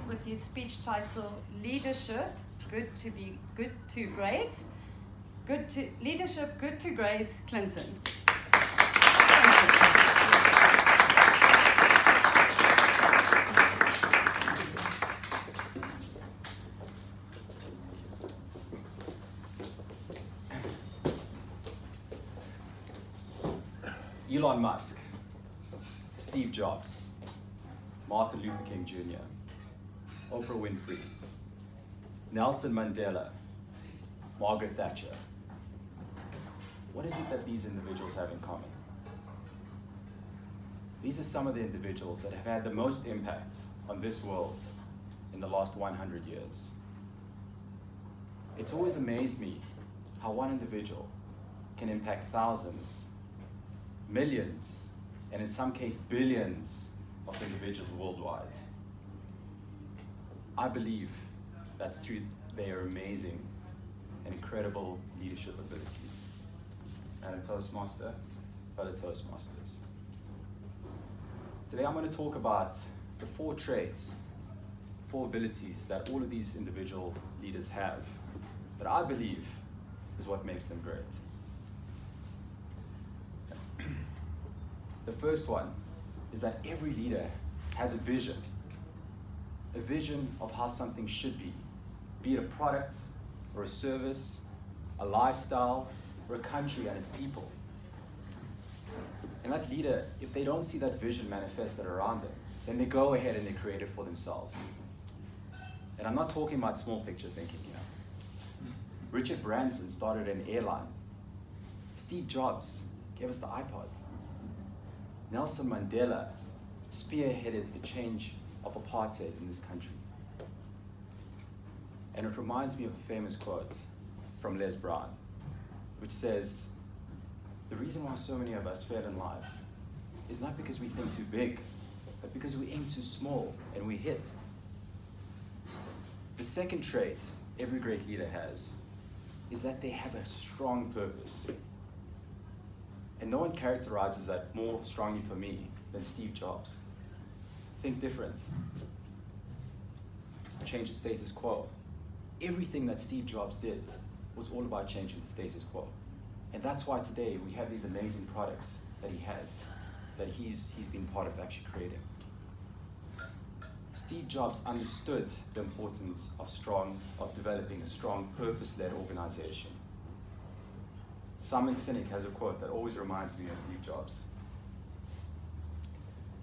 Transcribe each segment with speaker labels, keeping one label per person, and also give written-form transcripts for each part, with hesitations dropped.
Speaker 1: with his speech title, Leadership, Good to Great. Leadership, Good to Great, Clinton.
Speaker 2: Elon Musk, Steve Jobs, Martin Luther King Jr., Oprah Winfrey, Nelson Mandela, Margaret Thatcher. What is it that these individuals have in common? These are some of the individuals that have had the most impact on this world in the last 100 years. It's always amazed me how one individual can impact thousands, millions, and in some cases billions of individuals worldwide. I believe that's through their amazing and incredible leadership abilities. And a Toastmaster, fellow Toastmasters. Today I'm going to talk about the 4 traits, 4 abilities that all of these individual leaders have that I believe is what makes them great. The first one is that every leader has a vision of how something should be it a product or a service, a lifestyle, or a country and its people. And that leader, if they don't see that vision manifested around them, then they go ahead and they create it for themselves. And I'm not talking about small picture thinking here. Richard Bryanston started an airline. Steve Jobs gave us the iPod. Nelson Mandela spearheaded the change of apartheid in this country. And it reminds me of a famous quote from Les Brown, which says, the reason why so many of us fail in life is not because we think too big, but because we aim too small and we hit. The second trait every great leader has is that they have a strong purpose. And no one characterizes that more strongly for me than Steve Jobs. Think different. Change the status quo. Everything that Steve Jobs did was all about changing the status quo. And that's why today we have these amazing products that he has, that he's been part of actually creating. Steve Jobs understood the importance of developing a strong purpose-led organization. Simon Sinek has a quote that always reminds me of Steve Jobs.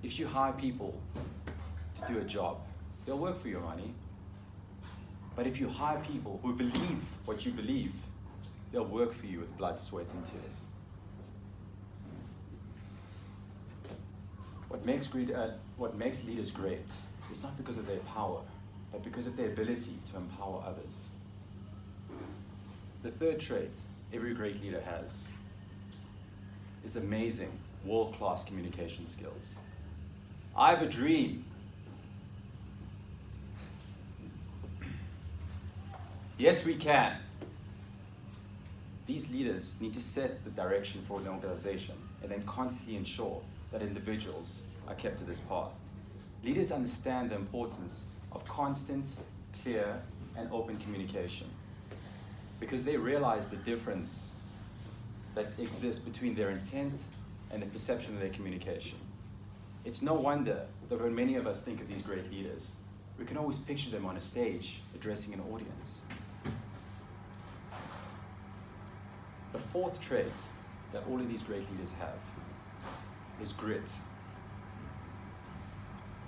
Speaker 2: If you hire people to do a job, they'll work for your money. But if you hire people who believe what you believe, they'll work for you with blood, sweat, and tears. What makes leaders great is not because of their power, but because of their ability to empower others. The third trait every great leader has is amazing, world-class communication skills. I have a dream. Yes, we can. These leaders need to set the direction for an organization and then constantly ensure that individuals are kept to this path. Leaders understand the importance of constant, clear, and open communication because they realize the difference that exists between their intent and the perception of their communication. It's no wonder that when many of us think of these great leaders, we can always picture them on a stage addressing an audience. The fourth trait that all of these great leaders have is grit.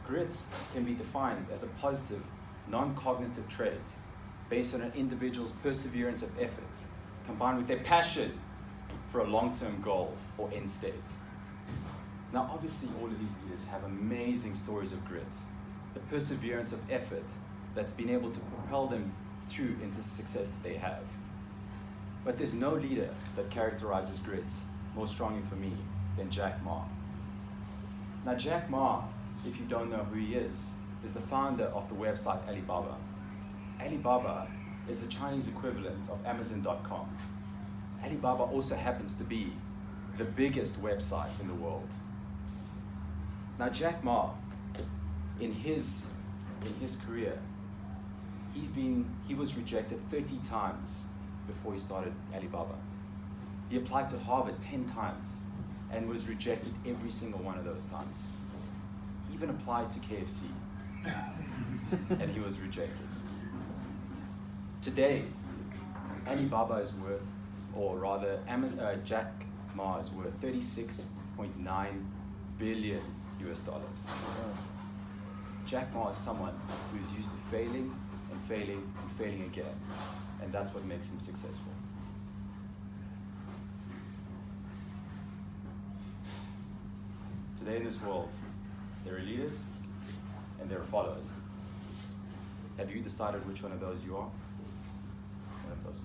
Speaker 2: Grit can be defined as a positive, non-cognitive trait based on an individual's perseverance of effort, combined with their passion for a long-term goal or end state. Now, obviously, all of these leaders have amazing stories of grit, the perseverance of effort that's been able to propel them through into the success that they have. But there's no leader that characterizes grit more strongly for me than Jack Ma. Now, Jack Ma, if you don't know who he is the founder of the website Alibaba. Alibaba is the Chinese equivalent of Amazon.com. Alibaba also happens to be the biggest website in the world. Now, Jack Ma, in his in his career, he was rejected 30 times before he started Alibaba. He applied to Harvard 10 times and was rejected every single one of those times. He even applied to KFC and he was rejected. Today, Alibaba is worth, or rather Jack Ma is worth $36.9 billion US dollars. Jack Ma is someone who's used to failing and failing and failing again, and that's what makes him successful. Today in this world, there are leaders and there are followers. Have you decided which one of those you are? One of those.